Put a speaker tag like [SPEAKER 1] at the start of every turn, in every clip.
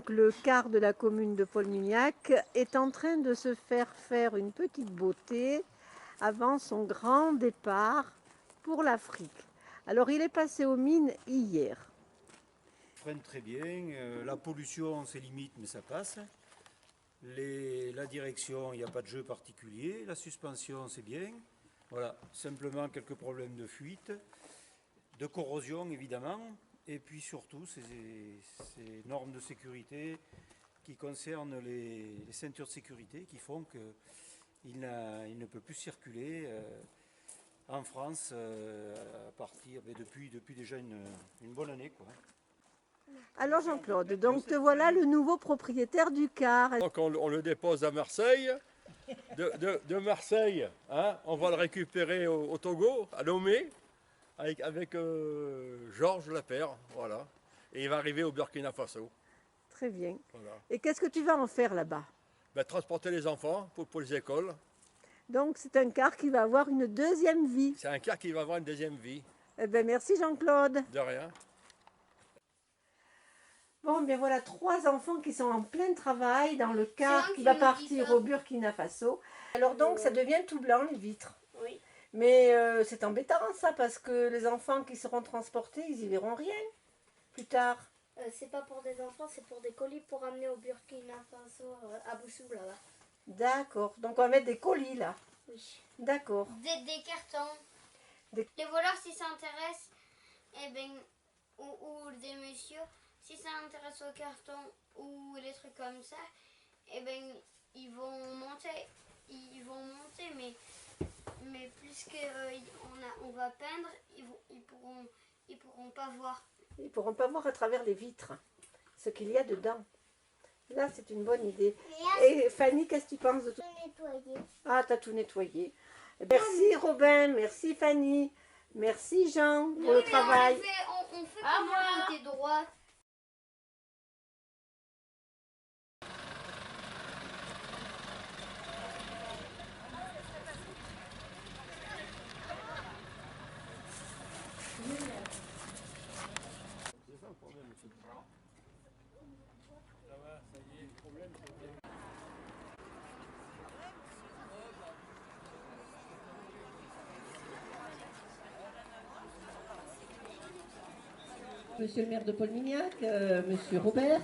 [SPEAKER 1] donc le car de la commune de Paul-Mignac est en train de se faire une petite beauté avant son grand départ pour l'Afrique. Alors il est passé aux mines hier.
[SPEAKER 2] Freine très bien, la pollution c'est limite mais ça passe. La direction, il n'y a pas de jeu particulier, la suspension c'est bien. Voilà, simplement quelques problèmes de fuite, de corrosion évidemment, et puis surtout ces normes de sécurité qui concernent les ceintures de sécurité qui font qu'il ne peut plus circuler en France à partir depuis déjà une bonne année, quoi.
[SPEAKER 1] Alors Jean-Claude, donc te voilà le nouveau propriétaire du car.
[SPEAKER 3] Donc on le dépose à Marseille. De Marseille, hein, on va le récupérer au Togo, à Lomé, avec Georges Lapère, voilà. Et il va arriver au Burkina Faso.
[SPEAKER 1] Très bien.
[SPEAKER 3] Voilà.
[SPEAKER 1] Et qu'est-ce que tu vas en faire là-bas?
[SPEAKER 3] Ben, transporter les enfants pour les écoles.
[SPEAKER 1] Donc c'est un car qui va avoir une deuxième vie.
[SPEAKER 3] C'est un car qui va avoir une deuxième vie.
[SPEAKER 1] Eh bien merci Jean-Claude.
[SPEAKER 3] De rien.
[SPEAKER 1] Bon, bien voilà 3 enfants qui sont en plein travail dans le car qui va partir au Burkina Faso. Alors donc ça devient tout blanc les vitres.
[SPEAKER 4] Oui.
[SPEAKER 1] Mais c'est embêtant ça parce que les enfants qui seront transportés, ils y verront rien plus tard.
[SPEAKER 4] C'est pas pour des enfants, c'est pour des colis pour amener au Burkina Faso, à Boussou là-bas.
[SPEAKER 1] D'accord, donc on va mettre des colis là.
[SPEAKER 4] Oui.
[SPEAKER 1] D'accord.
[SPEAKER 4] Des cartons.
[SPEAKER 1] Des-
[SPEAKER 4] Les voleurs, si ça intéresse, eh ben, ou des messieurs, si ça intéresse aux cartons ou les trucs comme ça, eh ben, ils vont monter, mais puisque on va peindre, ils pourront pas voir.
[SPEAKER 1] Ils ne pourront pas voir à travers les vitres ce qu'il y a dedans. Là, c'est une bonne idée. Et Fanny, qu'est-ce que tu penses de tout?
[SPEAKER 4] Nettoyer.
[SPEAKER 1] Ah, tu as tout nettoyé. Merci Robin, merci Fanny, merci Jean pour le travail.
[SPEAKER 4] On fait comment côté droit?
[SPEAKER 1] Monsieur le maire de Paul-Mignac, monsieur Robert,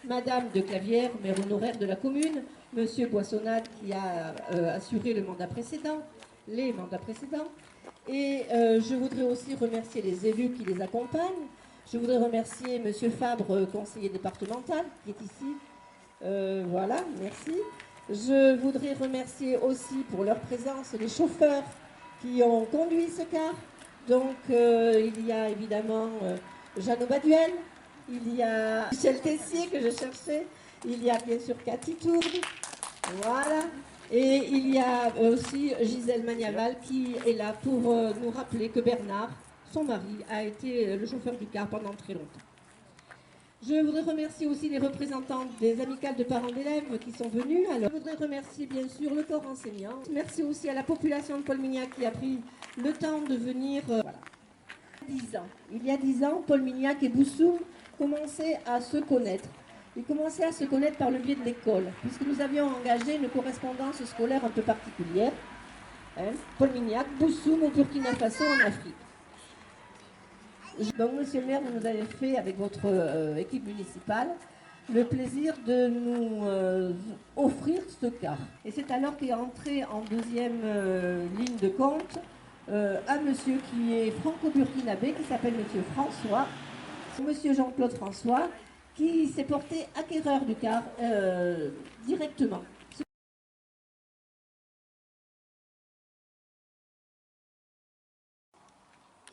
[SPEAKER 1] madame de Clavière, maire honoraire de la commune, monsieur Boissonnade qui a assuré le mandat précédent, les mandats précédents. Et je voudrais aussi remercier les élus qui les accompagnent. Je voudrais remercier monsieur Fabre, conseiller départemental, qui est ici. Voilà, merci. Je voudrais remercier aussi pour leur présence les chauffeurs qui ont conduit ce car. Donc il y a évidemment Jeanne Baduel, il y a Michel Tessier que je cherchais, il y a bien sûr Cathy Tourde, voilà. Et il y a aussi Gisèle Magnaval qui est là pour nous rappeler que Bernard, son mari, a été le chauffeur du car pendant très longtemps. Je voudrais remercier aussi les représentants des amicales de parents d'élèves qui sont venus. Alors, je voudrais remercier bien sûr le corps enseignant. Merci aussi à la population de Paul-Mignac qui a pris le temps de venir. Voilà. Il y a 10 ans, Paul-Mignac et Boussoum commençaient à se connaître. Ils commençaient à se connaître par le biais de l'école, puisque nous avions engagé une correspondance scolaire un peu particulière. Hein, Paul-Mignac, Boussoum au Burkina Faso en Afrique. Donc, monsieur le maire, vous nous avez fait, avec votre équipe municipale, le plaisir de nous offrir ce car. Et c'est alors qu'est entré en deuxième ligne de compte un monsieur qui est franco-burkinabé, qui s'appelle monsieur François, monsieur Jean-Claude François, qui s'est porté acquéreur du car directement.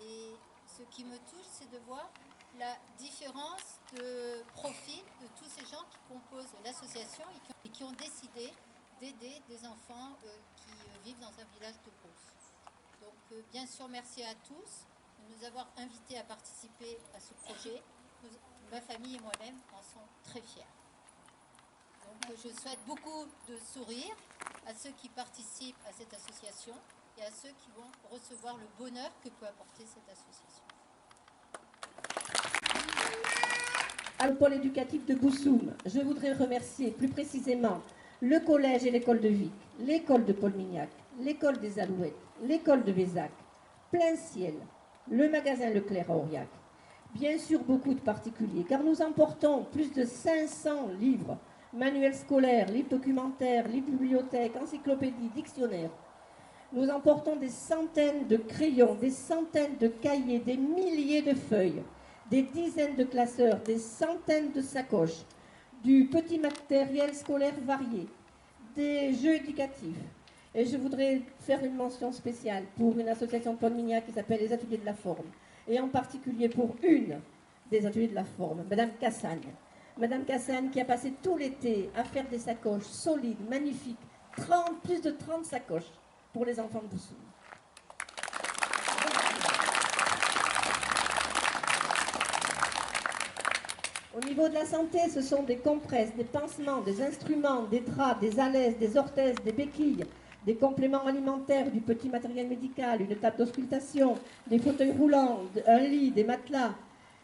[SPEAKER 5] Et ce qui me touche, c'est de voir la différence de profil de tous ces gens qui composent l'association et qui ont décidé d'aider des enfants qui vivent dans un village de Beauce. Donc bien sûr, merci à tous de nous avoir invités à participer à ce projet. Ma famille et moi-même en sont très fiers. Donc je souhaite beaucoup de sourires à ceux qui participent à cette association et à ceux qui vont recevoir le bonheur que peut apporter cette association.
[SPEAKER 1] à le pôle éducatif de Boussoum, je voudrais remercier plus précisément le collège et l'école de Vic, l'école de Paul-Mignac, l'école des Alouettes, l'école de Vézac, Plein Ciel, le magasin Leclerc à Aurillac. Bien sûr, beaucoup de particuliers, car nous emportons plus de 500 livres, manuels scolaires, livres documentaires, livres bibliothèques, encyclopédies, dictionnaires. Nous emportons des centaines de crayons, des centaines de cahiers, des milliers de feuilles, des dizaines de classeurs, des centaines de sacoches, du petit matériel scolaire varié, des jeux éducatifs. Et je voudrais faire une mention spéciale pour une association de Paul-Mignac qui s'appelle les Ateliers de la Forme, et en particulier pour une des Ateliers de la Forme, Madame Cassagne. Madame Cassagne qui a passé tout l'été à faire des sacoches solides, magnifiques, plus de 30 sacoches pour les enfants de Boussoum. Au niveau de la santé, ce sont des compresses, des pansements, des instruments, des draps, des alaises, des orthèses, des béquilles, des compléments alimentaires, du petit matériel médical, une table d'auscultation, des fauteuils roulants, un lit, des matelas.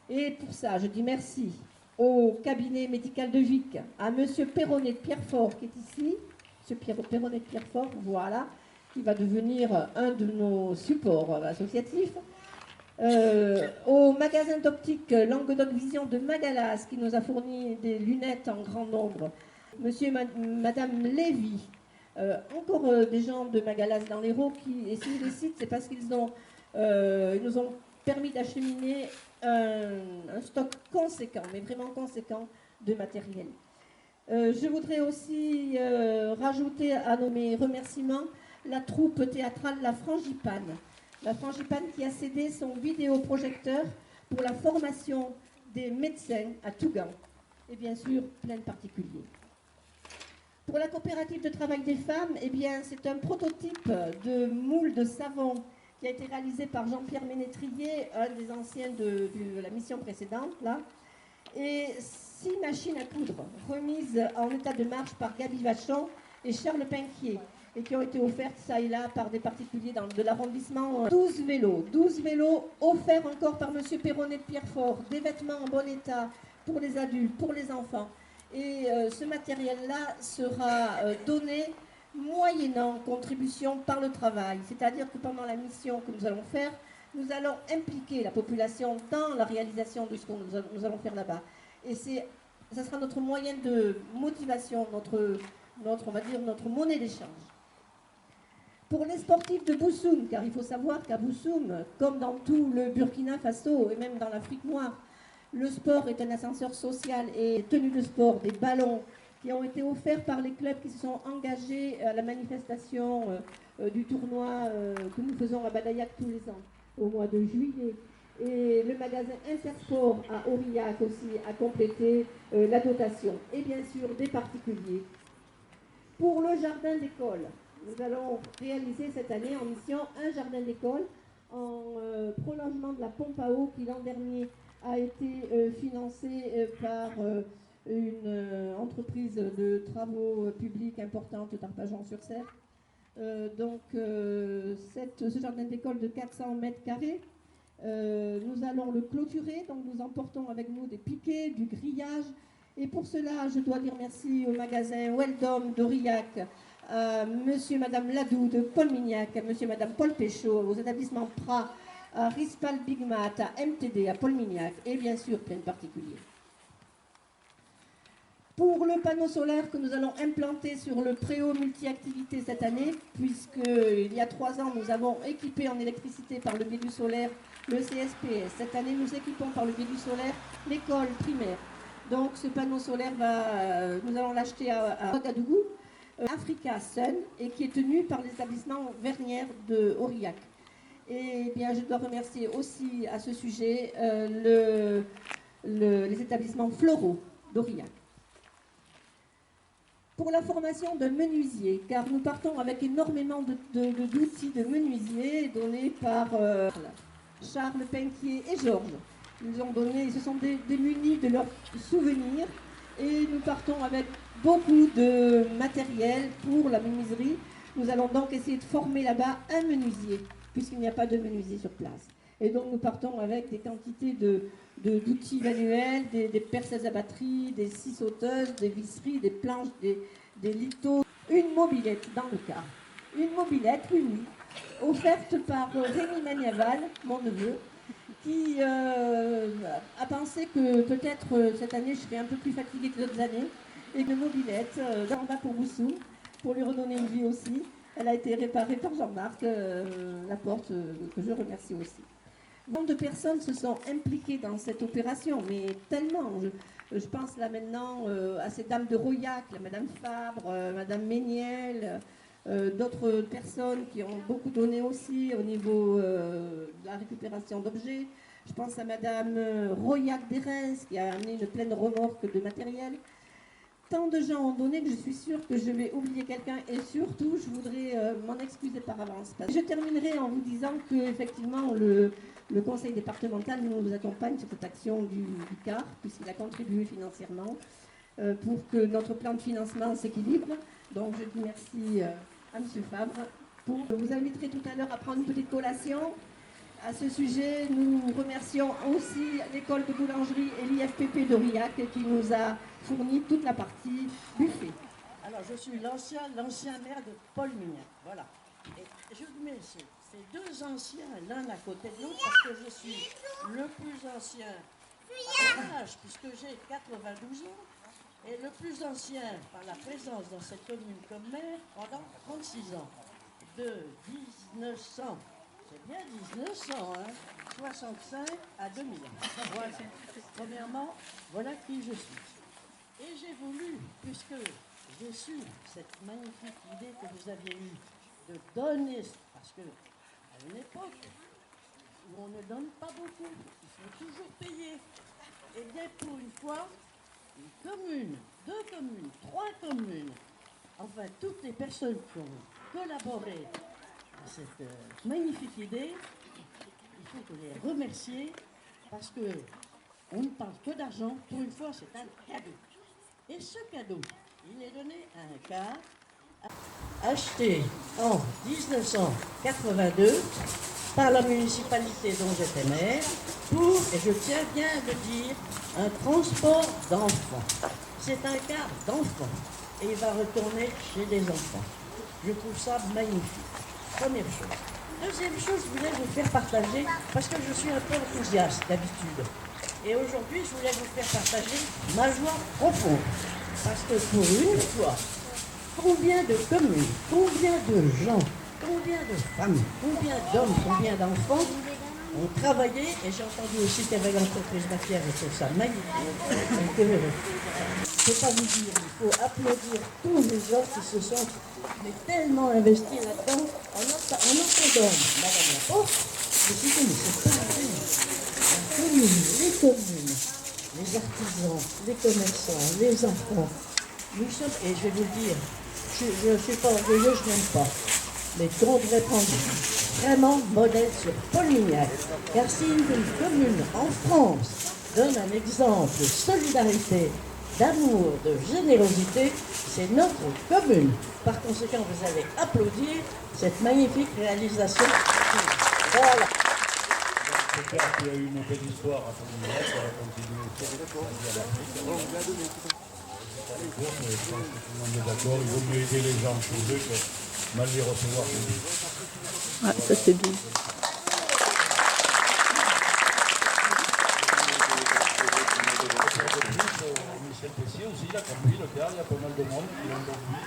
[SPEAKER 1] Et pour ça, je dis merci au cabinet médical de Vic, à monsieur Perronnet de Pierrefort qui est ici, monsieur Perronnet de Pierrefort, voilà, qui va devenir un de nos supports associatifs. Au magasin d'optique Languedoc Vision de Magalas qui nous a fourni des lunettes en grand nombre. Monsieur et Madame Lévy, encore des gens de Magalas dans l'Hérault qui, et s'ils les citent, c'est parce qu'ils nous ont permis d'acheminer un stock conséquent, mais vraiment conséquent, de matériel. Je voudrais aussi rajouter à mes remerciements la troupe théâtrale La Frangipane. La Frangipane qui a cédé son vidéoprojecteur pour la formation des médecins à Tougan. Et bien sûr, plein de particuliers. Pour la coopérative de travail des femmes, eh bien, c'est un prototype de moule de savon qui a été réalisé par Jean-Pierre Ménétrier, un des anciens de la mission précédente, là. Et 6 machines à coudre, remises en état de marche par Gaby Vachon et Charles Pinquier, et qui ont été offertes ça et là par des particuliers de l'arrondissement. 12 vélos offerts encore par monsieur Perronnet de Pierrefort, des vêtements en bon état pour les adultes, pour les enfants. Et ce matériel-là sera donné moyennant contribution par le travail. C'est-à-dire que pendant la mission que nous allons faire, nous allons impliquer la population dans la réalisation de ce que nous allons faire là-bas. Et ça sera notre moyen de motivation, on va dire notre monnaie d'échange. Pour les sportifs de Boussoum, car il faut savoir qu'à Boussoum, comme dans tout le Burkina Faso et même dans l'Afrique noire, le sport est un ascenseur social et tenues de sport, des ballons qui ont été offerts par les clubs qui se sont engagés à la manifestation du tournoi que nous faisons à Badaillac tous les ans, au mois de juillet. Et le magasin Intersport à Aurillac aussi a complété la dotation. Et bien sûr, des particuliers. Pour le jardin d'école, nous allons réaliser cette année en mission un jardin d'école en prolongement de la pompe à eau qui l'an dernier a été financée par une entreprise de travaux publics importante, d'Arpajon-sur-Cère. Ce jardin d'école de 400 mètres carrés, nous allons le clôturer, donc nous emportons avec nous des piquets, du grillage. Et pour cela, je dois dire merci au magasin Weldom d'Aurillac, à monsieur et madame Ladou de Paul-Mignac, à monsieur et madame Paul Péchaud, aux établissements Prat, à Rispal Bigmat, à MTD, à Paul-Mignac, et bien sûr plein de particuliers. Pour le panneau solaire que nous allons implanter sur le préau multi-activité cette année, puisqu'il y a 3 ans, nous avons équipé en électricité par le biais du solaire le CSPS. Cette année, nous équipons par le biais du solaire l'école primaire. Donc ce panneau solaire, nous allons l'acheter à Ouagadougou, Africa Sun, et qui est tenu par les établissements Vernières de Aurillac. Et bien, je dois remercier aussi à ce sujet les établissements floraux d'Aurillac. Pour la formation de menuisier, car nous partons avec énormément d'outils de menuisier donnés par Charles Pinquier et Georges. Ils se sont démunis de leurs souvenirs et nous partons avec beaucoup de matériel pour la menuiserie. Nous allons donc essayer de former là-bas un menuisier, puisqu'il n'y a pas de menuisier sur place. Et donc nous partons avec des quantités d'outils manuels, des perceuses à batterie, des scies sauteuses, des visseries, des planches, des lithos, une mobilette dans le car. Une mobilette, oui, oui, offerte par Rémi Magnaval, mon neveu, qui a pensé que peut-être cette année je serais un peu plus fatiguée que d'autres années. Et une mobilette, j'en bas pour Boussou, pour lui redonner une vie aussi. Elle a été réparée par Jean-Marc Laporte, que je remercie aussi. Nombre de personnes se sont impliquées dans cette opération, mais tellement. Je pense là maintenant à ces dames de Royac, là, Madame Fabre, Madame Méniel, d'autres personnes qui ont beaucoup donné aussi au niveau de la récupération d'objets. Je pense à Madame Royac d'Erens qui a amené une pleine remorque de matériel. Tant de gens ont donné que je suis sûre que je vais oublier quelqu'un et surtout je voudrais m'en excuser par avance. Je terminerai en vous disant que effectivement le conseil départemental nous accompagne sur cette action du CAR puisqu'il a contribué financièrement pour que notre plan de financement s'équilibre. Donc je dis merci à M. Fabre. Vous inviterez tout à l'heure à prendre une petite collation. À ce sujet, nous remercions aussi l'école de boulangerie et l'IFPP d'Aurillac qui nous a fourni toute la partie buffet.
[SPEAKER 6] Alors, je suis l'ancien maire de Paul Mignac, voilà. Et je vous mets ces deux anciens l'un à côté de l'autre parce que je suis le plus ancien à mon âge, puisque j'ai 92 ans, et le plus ancien par la présence dans cette commune comme maire pendant 36 ans, de 1900. C'est bien 1900, hein, 65 à 2000. Voilà. Premièrement, voilà qui je suis. Et j'ai voulu, puisque j'ai su cette magnifique idée que vous aviez eue de donner, parce que à une époque où on ne donne pas beaucoup, il faut toujours payer. Et bien pour une fois, une commune, 2 communes, 3 communes, enfin toutes les personnes qui ont collaboré à cette magnifique idée, il faut que les remercier parce que on ne parle que d'argent. Pour une fois, c'est un cadeau. Et ce cadeau, il est donné à un car acheté en 1982 par la municipalité dont j'étais maire pour, et je tiens bien à le dire, un transport d'enfants. C'est un car d'enfants et il va retourner chez des enfants. Je trouve ça magnifique. Première chose. Deuxième chose, je voulais vous faire partager, parce que je suis un peu enthousiaste d'habitude. Et aujourd'hui, je voulais vous faire partager ma joie profonde. Parce que pour une fois, combien de communes, combien de gens, combien de femmes, combien d'hommes, combien d'enfants ont travaillé, et j'ai entendu aussi qu'il y avait l'entreprise matière, et c'est ça magnifique. Donc, je ne peux pas vous dire, il faut applaudir tous les gens qui se sont tellement investis là-dedans, en entendant Madame Laporte, mais c'est pas la peine. La commune, les communes, les artisans, les commerçants, les enfants, nous sommes, et je vais vous le dire, je ne suis pas orgueilleux, je n'aime pas, mais qu'on devrait prendre vraiment modèle sur Paul Mignac, car si une commune en France donne un exemple de solidarité, d'amour, de générosité, c'est notre commune. Par conséquent, vous allez applaudir cette magnifique réalisation. Voilà.
[SPEAKER 7] C'est clair qu'il y a eu une belle histoire à Paul-Mignac, ça va continuer à l'Afrique. Je pense que tout le monde est d'accord, il vaut mieux aider les gens chez eux que mal les recevoir chez eux.
[SPEAKER 8] Ah, ça c'est bien.
[SPEAKER 7] Michel Pessier aussi, il a compris le cas, il y a pas mal de monde qui l'ont compris.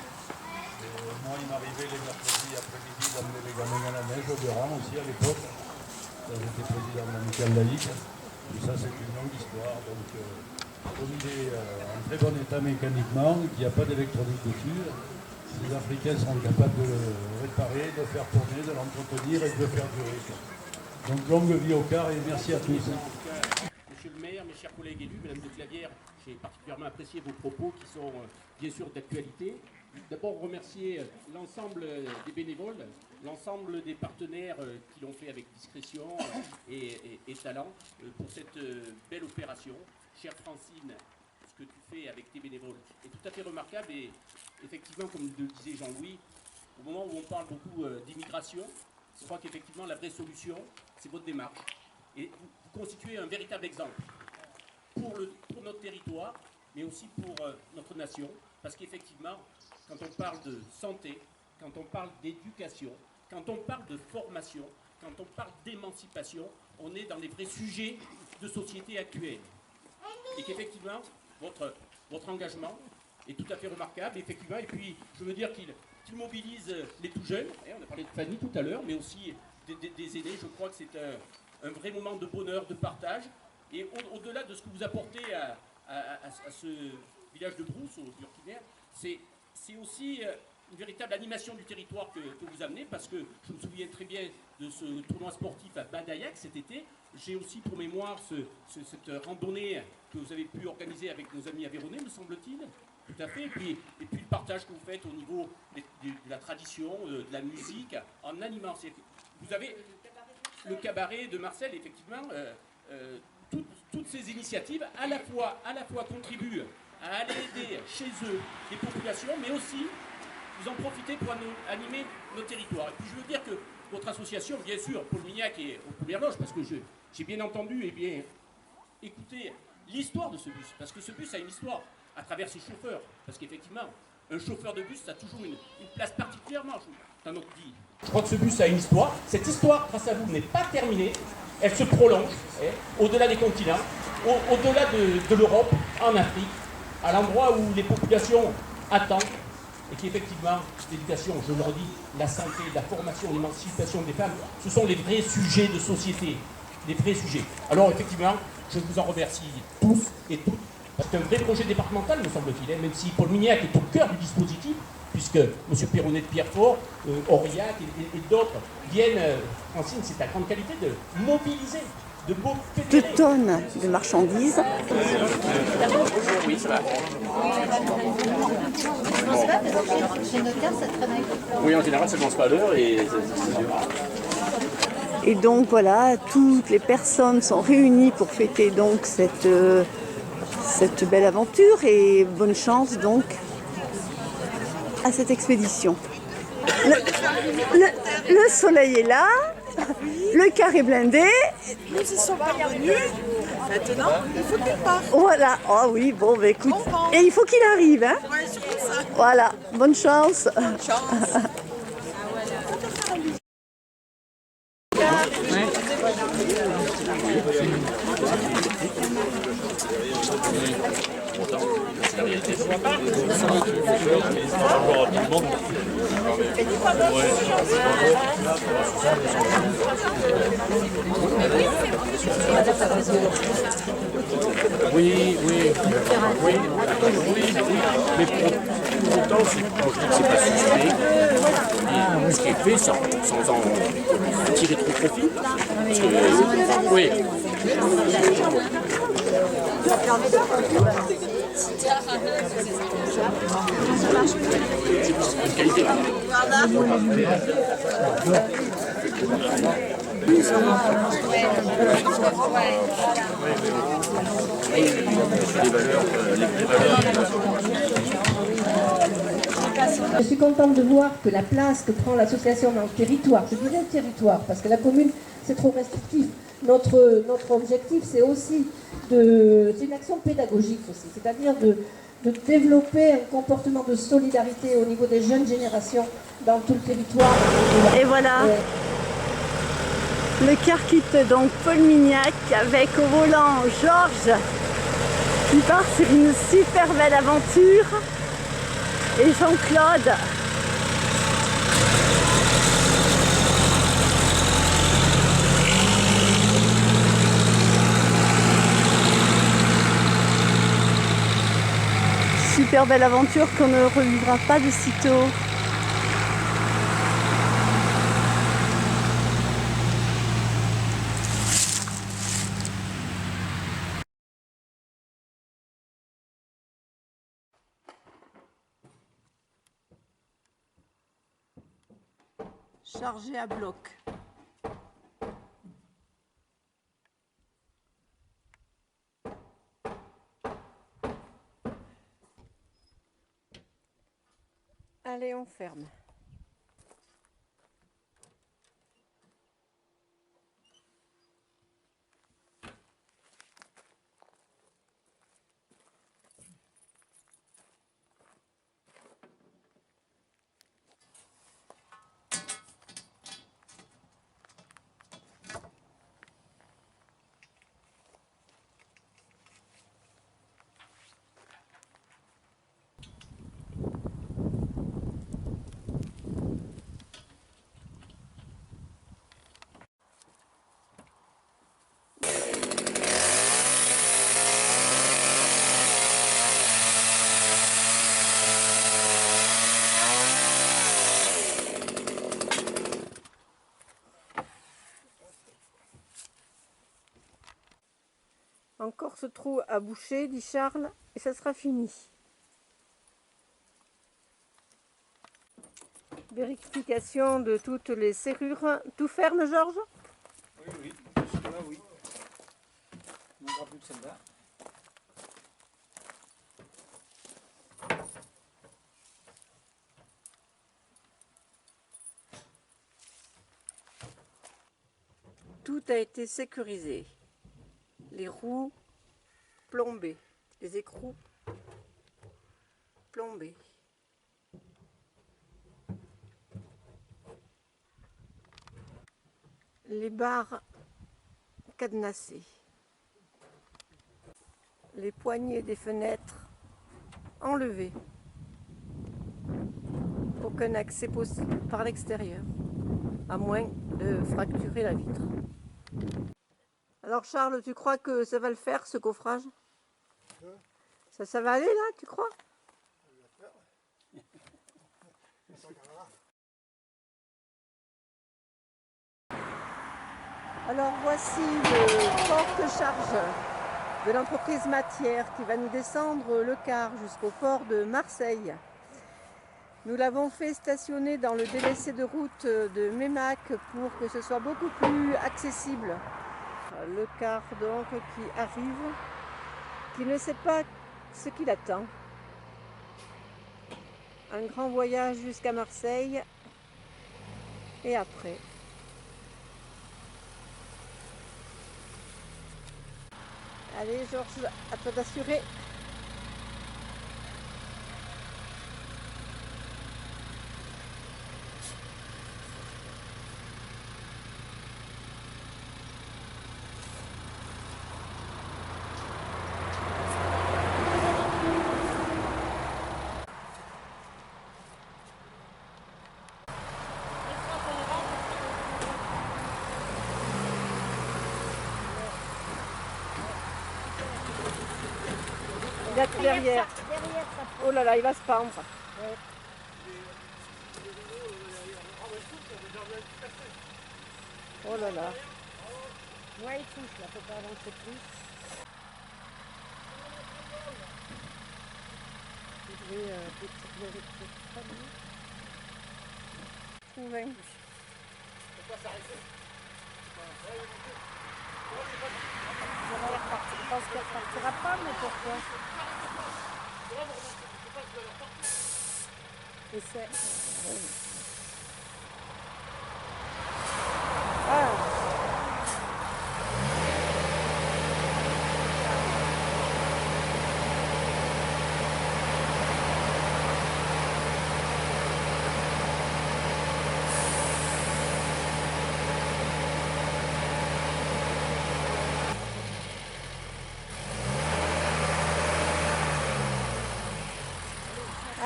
[SPEAKER 7] Moi, il m'arrivait les mercredis après-midi d'amener les gamins à la neige au Béran aussi à l'époque. J'étais président de l'amicale laïque. Et ça, c'est une longue histoire. Donc, comme il est en très bon état mécaniquement, qu'il n'y a pas d'électronique dessus, les Africains seront capables de le réparer, de le faire tourner, de l'entretenir et de le faire durer. Donc, longue vie au car et merci à tous.
[SPEAKER 9] Monsieur le maire, mes chers collègues élus, Madame de Clavière, j'ai particulièrement apprécié vos propos qui sont bien sûr d'actualité. D'abord remercier l'ensemble des bénévoles, l'ensemble des partenaires qui l'ont fait avec discrétion et talent pour cette belle opération. Chère Francine, ce que tu fais avec tes bénévoles est tout à fait remarquable et effectivement, comme le disait Jean-Louis, au moment où on parle beaucoup d'immigration, je crois qu'effectivement la vraie solution, c'est votre démarche. Et vous constituez un véritable exemple pour notre territoire, mais aussi pour notre nation, parce qu'effectivement, quand on parle de santé, quand on parle d'éducation, quand on parle de formation, quand on parle d'émancipation, on est dans les vrais sujets de société actuelle. Et qu'effectivement, votre engagement est tout à fait remarquable, effectivement, et puis je veux dire qu'il mobilise les tout jeunes, on a parlé de Fanny tout à l'heure, mais aussi des aînés. Je crois que c'est un vrai moment de bonheur, de partage, et au-delà de ce que vous apportez à ce village de Brousse, au Burkinaire, c'est aussi une véritable animation du territoire que vous amenez, parce que je me souviens très bien de ce tournoi sportif à Badayac cet été. J'ai aussi pour mémoire cette randonnée que vous avez pu organiser avec nos amis aveyronnais, me semble-t-il. Tout à fait. Et puis le partage que vous faites au niveau de la tradition, de la musique, en animant. Vous avez le cabaret de Marcel, effectivement. Toutes ces initiatives à la fois contribuent à aller aider chez eux les populations, mais aussi vous en profitez pour animer nos territoires. Et puis je veux dire que votre association, bien sûr, Paul Mignac est aux premières loges, parce que j'ai bien entendu et bien écouté l'histoire de ce bus, parce que ce bus a une histoire à travers ses chauffeurs, parce qu'effectivement, un chauffeur de bus, ça a toujours une place particulièrement dans notre vie. Je crois que ce bus a une histoire. Cette histoire, grâce à vous, n'est pas terminée. Elle se prolonge au-delà des continents, au-delà de l'Europe, en Afrique, à l'endroit où les populations attendent, et qu'effectivement, l'éducation, je le redis, la santé, la formation, l'émancipation des femmes, ce sont les vrais sujets de société, les vrais sujets. Alors effectivement, je vous en remercie tous et toutes. C'est un vrai projet départemental, me semble-t-il, même si Paul Mignac est au cœur du dispositif, puisque M. Perronnet de Pierrefort, Aurillac et d'autres viennent en signe, c'est la grande qualité de mobiliser, de
[SPEAKER 8] 2 tonnes de marchandises.
[SPEAKER 9] Oui, ça va. Oui, en général, ça ne commence pas à l'heure
[SPEAKER 8] et donc voilà, toutes les personnes sont réunies pour fêter donc cette belle aventure et bonne chance donc à cette expédition. Le soleil est là, le car est blindé.
[SPEAKER 10] Nous y sommes parvenus. Maintenant, il faut qu'il parte.
[SPEAKER 8] Voilà, oh oui, bon, bah, écoute. Et il faut qu'il arrive, hein.
[SPEAKER 10] Ouais, surtout ça.
[SPEAKER 8] Voilà, bonne chance.
[SPEAKER 10] Bonne chance.
[SPEAKER 9] Oui. Mais pour autant, c'est pas suspect. Et ce qui est fait sans en tirer trop profit. Parce que, oui. Qualité.
[SPEAKER 1] Je suis contente de voir que la place que prend l'association dans le territoire, je dirais le territoire, parce que la commune, c'est trop restrictif. Notre objectif, c'est aussi c'est une action pédagogique aussi, c'est-à-dire de développer un comportement de solidarité au niveau des jeunes générations dans tout le territoire.
[SPEAKER 8] Et voilà, le car quitte donc Paul Mignac avec au volant Georges qui part sur une super belle aventure et Jean-Claude. Super belle aventure qu'on ne revivra pas de sitôt.
[SPEAKER 10] Chargé à bloc.
[SPEAKER 8] Allez, on ferme. Encore ce trou à boucher, dit Charles, et ça sera fini. Vérification de toutes les serrures. Tout ferme, Georges?
[SPEAKER 2] Oui, oui, jusque-là, oui. On n'aura plus que celle-là.
[SPEAKER 8] Tout a été sécurisé. Les roues plombées, les écrous plombés. Les barres cadenassées. Les poignées des fenêtres enlevées. Aucun accès possible par l'extérieur, à moins de fracturer la vitre. Alors Charles, tu crois que ça va le faire, ce coffrage? Ça va aller là, tu crois? Alors voici le porte-charge de l'entreprise Matière qui va nous descendre le car jusqu'au port de Marseille. Nous l'avons fait stationner dans le délaissé de route de Mémac pour que ce soit beaucoup plus accessible. Le car donc qui arrive, qui ne sait pas ce qu'il attend. Un grand voyage jusqu'à Marseille et après. Allez Georges, à toi d'assurer. Derrière. Oh là là, il va se pendre. Oh là là.
[SPEAKER 11] Ouais, il touche là, faut pas avancer plus. Je vais vérifier ça.
[SPEAKER 8] Trouvé.
[SPEAKER 11] Je pense qu'elle partira pas, mais pourquoi? Et c'est...
[SPEAKER 8] Ah.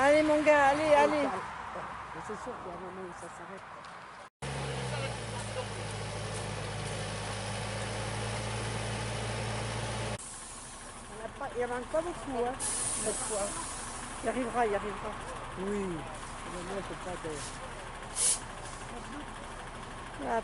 [SPEAKER 8] Allez mon gars, allez, allez.
[SPEAKER 11] C'est sûr qu'il y a un moment où ça s'arrête. Il y en a pas beaucoup, hein, cette fois.
[SPEAKER 8] Il arrivera, il arrivera.
[SPEAKER 11] Oui, vraiment, c'est pas de...
[SPEAKER 8] Ah.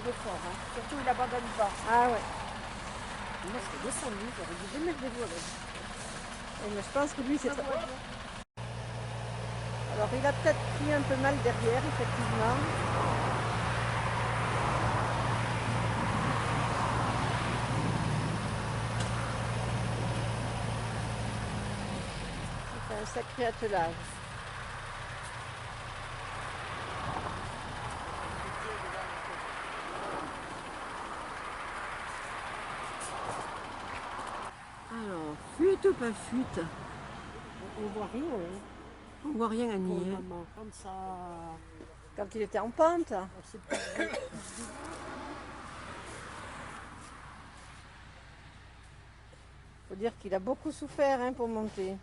[SPEAKER 11] Il est fort, hein. Surtout, il n'abandonne pas.
[SPEAKER 8] Ah ouais.
[SPEAKER 11] Moi, je serais descendu, j'aurais dû jamais le dévoiler.
[SPEAKER 8] Mais je pense que lui, c'est... Alors, il a peut-être pris un peu mal derrière, effectivement. C'est un sacré attelage. Alors, fuite ou pas fuite?
[SPEAKER 11] On voit rien, hein.
[SPEAKER 8] On voit rien à
[SPEAKER 11] Pour le
[SPEAKER 8] nier.
[SPEAKER 11] moment, comme ça... Quand il était en pente. Faut dire qu'il a beaucoup souffert hein, pour monter.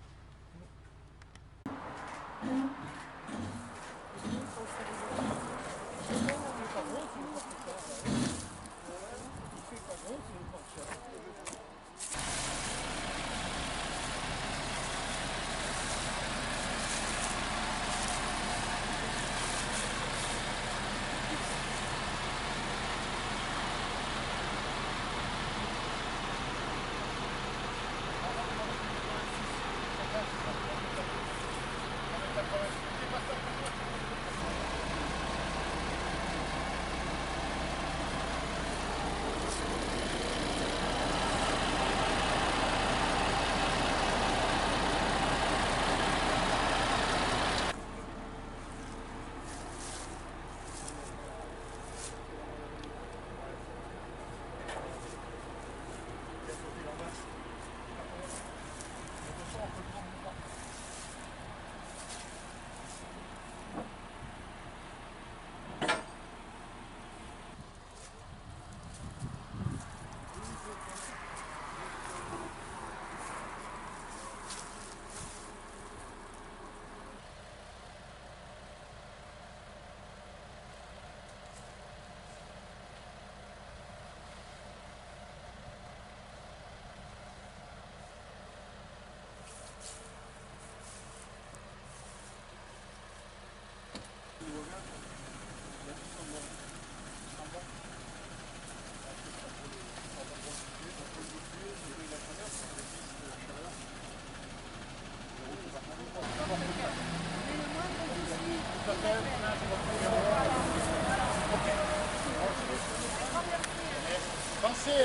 [SPEAKER 12] Pensez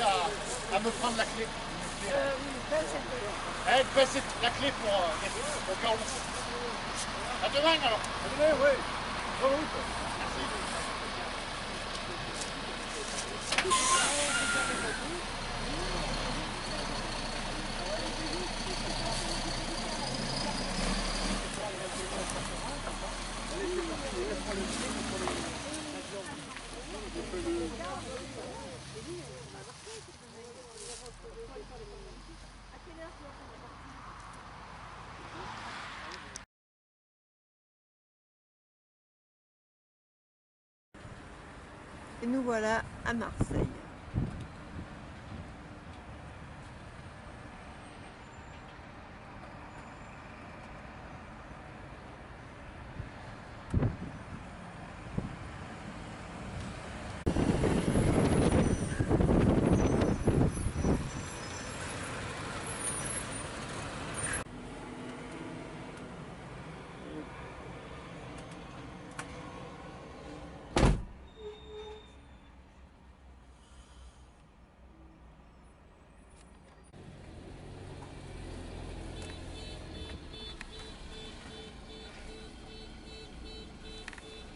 [SPEAKER 12] à me prendre la clé. Elle pèse la clé pour au cas où. À demain alors. À demain, oui. Bonne route.
[SPEAKER 8] Et nous voilà à Marseille.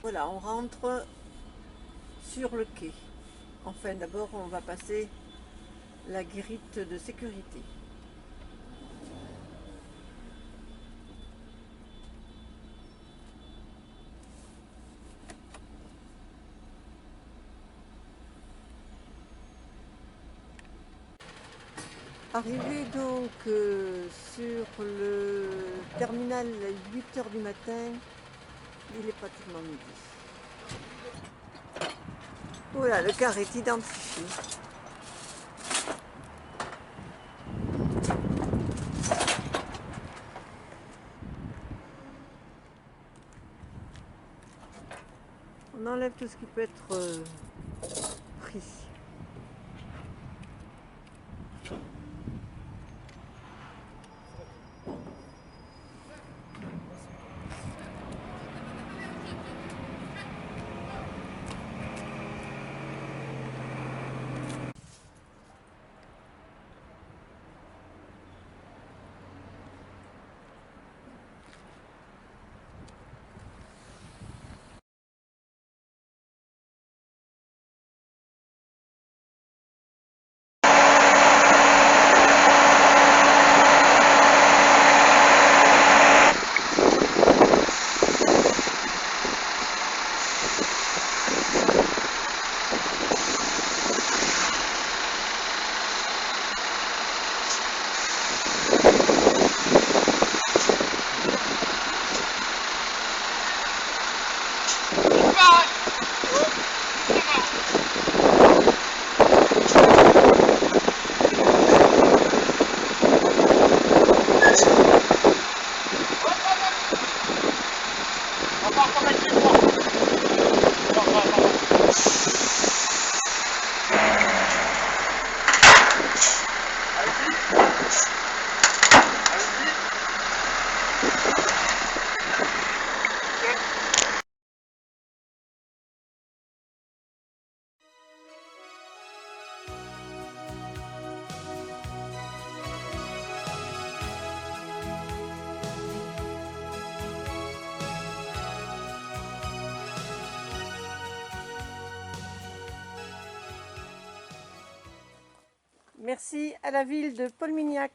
[SPEAKER 8] Voilà, on rentre sur le quai. Enfin, d'abord, on va passer la grille de sécurité. Arrivé donc sur le terminal à 8 h du matin, il est pratiquement midi. Voilà, le car est identifié. On enlève tout ce qui peut être pris.
[SPEAKER 11] Merci à la ville de Paul-Mignac.